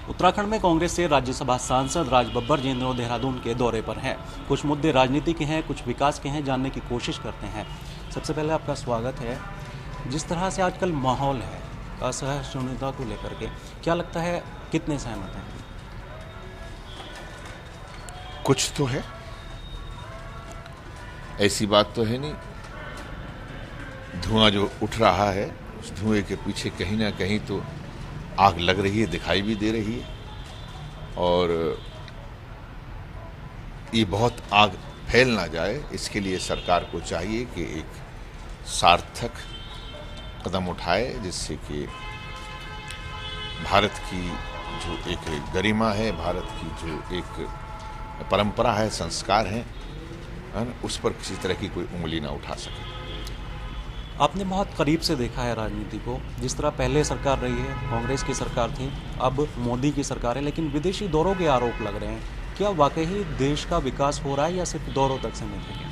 उत्तराखंड में कांग्रेस से राज्यसभा सांसद राज बब्बर जिन दिनों देहरादून के दौरे पर हैं। कुछ मुद्दे राजनीति के हैं, कुछ विकास के हैं, जानने की कोशिश करते हैं। सबसे पहले आपका स्वागत है। जिस तरह से आजकल माहौल है असहिष्णुता को लेकर के, क्या लगता है कितने सहमत हैं? कुछ तो है, ऐसी बात तो है नहीं। धुआं जो उठ रहा है, उस धुएं के पीछे कहीं ना कहीं तो आग लग रही है, दिखाई भी दे रही है। और ये बहुत आग फैल ना जाए, इसके लिए सरकार को चाहिए कि एक सार्थक कदम उठाए, जिससे कि भारत की जो एक गरिमा है, भारत की जो एक परंपरा है, संस्कार हैं, उस पर किसी तरह की कोई उंगली ना उठा सके। आपने बहुत करीब से देखा है राजनीति को। जिस तरह पहले सरकार रही है, कांग्रेस की सरकार थी, अब मोदी की सरकार है, लेकिन विदेशी दौरों के आरोप लग रहे हैं। क्या वाकई ही देश का विकास हो रहा है या सिर्फ दौरों तक सीमित है?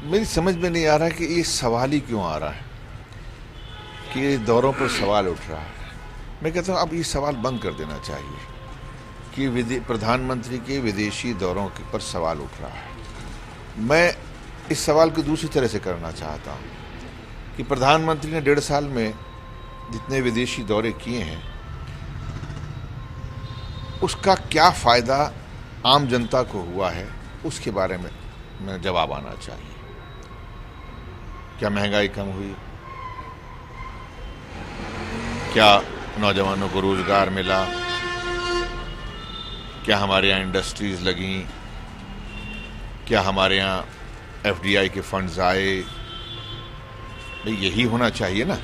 मेरी समझ में नहीं आ रहा है कि ये सवाल ही क्यों आ रहा है कि दौरों पर सवाल उठ रहा है। मैं कहता हूँ अब ये सवाल बंद कर देना चाहिए कि प्रधानमंत्री के विदेशी दौरों पर सवाल उठ रहा है। मैं इस सवाल को दूसरी तरह से करना चाहता हूँ कि प्रधानमंत्री ने 1.5 साल में जितने विदेशी दौरे किए हैं, उसका क्या फायदा आम जनता को हुआ है, उसके बारे में जवाब आना चाहिए। क्या महंगाई कम हुई? क्या नौजवानों को रोजगार मिला? क्या हमारे यहाँ इंडस्ट्रीज लगी? क्या हमारे यहाँ FDI के फंड्स आए? भाई यही होना चाहिए ना,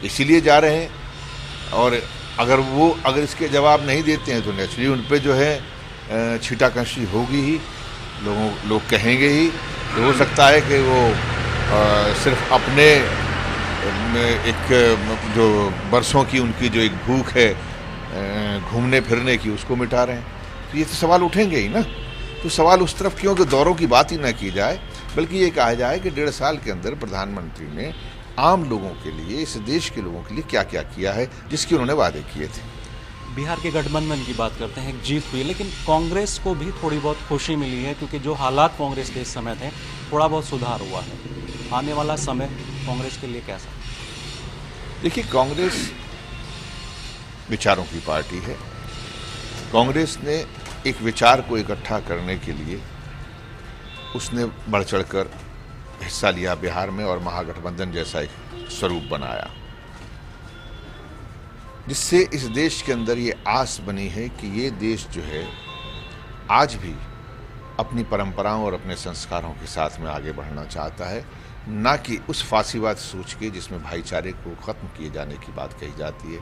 इसीलिए जा रहे हैं। और अगर इसके जवाब नहीं देते हैं तो नेचुरली उन पे जो है छीटाकशी होगी ही, लोग कहेंगे ही। तो हो सकता है कि वो सिर्फ अपने एक जो बरसों की उनकी जो एक भूख है घूमने फिरने की, उसको मिटा रहे हैं। तो ये तो सवाल उठेंगे ही ना। तो सवाल उस तरफ क्यों कि दौरों की बात ही ना की जाए, बल्कि ये कहा जाए कि 1.5 साल के अंदर प्रधानमंत्री ने आम लोगों के लिए, इस देश के लोगों के लिए क्या क्या किया है, जिसके उन्होंने वादे किए थे। बिहार के गठबंधन की बात करते हैं, जीत हुई, लेकिन कांग्रेस को भी थोड़ी बहुत खुशी मिली है क्योंकि जो हालात कांग्रेस के इस समय थे, थोड़ा बहुत सुधार हुआ है। आने वाला समय कांग्रेस के लिए कैसा? देखिए, कांग्रेस विचारों की पार्टी है। कांग्रेस ने एक विचार को इकट्ठा करने के लिए उसने बढ़ चढ़कर हिस्सा लिया बिहार में, और महागठबंधन जैसा एक स्वरूप बनाया, जिससे इस देश के अंदर ये आस बनी है कि ये देश जो है आज भी अपनी परंपराओं और अपने संस्कारों के साथ में आगे बढ़ना चाहता है, ना कि उस फासीवाद सोच के जिसमें भाईचारे को ख़त्म किए जाने की बात कही जाती है,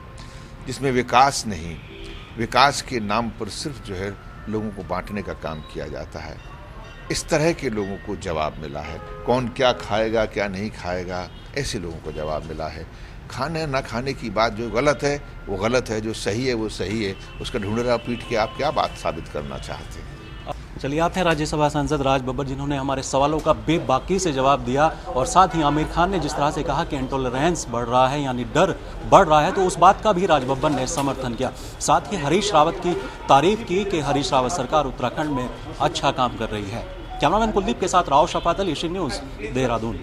जिसमें विकास नहीं, विकास के नाम पर सिर्फ जो है लोगों को बांटने का काम किया जाता है। इस तरह के लोगों को जवाब मिला है। कौन क्या खाएगा, क्या नहीं खाएगा, ऐसे लोगों को जवाब मिला है। खाने ना खाने की बात जो गलत है वो गलत है, जो सही है वो सही है। उसका ढूंढरा पीट के आप क्या बात साबित करना चाहते हैं? चलिए, आप हैं राज्यसभा सांसद राज बब्बर, जिन्होंने हमारे सवालों का बेबाकी से जवाब दिया। और साथ ही आमिर खान ने जिस तरह से कहा कि इंटॉलरेंस बढ़ रहा है, यानी डर बढ़ रहा है, तो उस बात का भी राज बब्बर ने समर्थन किया। साथ ही हरीश रावत की तारीफ की कि हरीश रावत सरकार उत्तराखंड में अच्छा काम कर रही है। कैमरामैन कुलदीप के साथ राव शपातल, एशियन न्यूज़, देहरादून।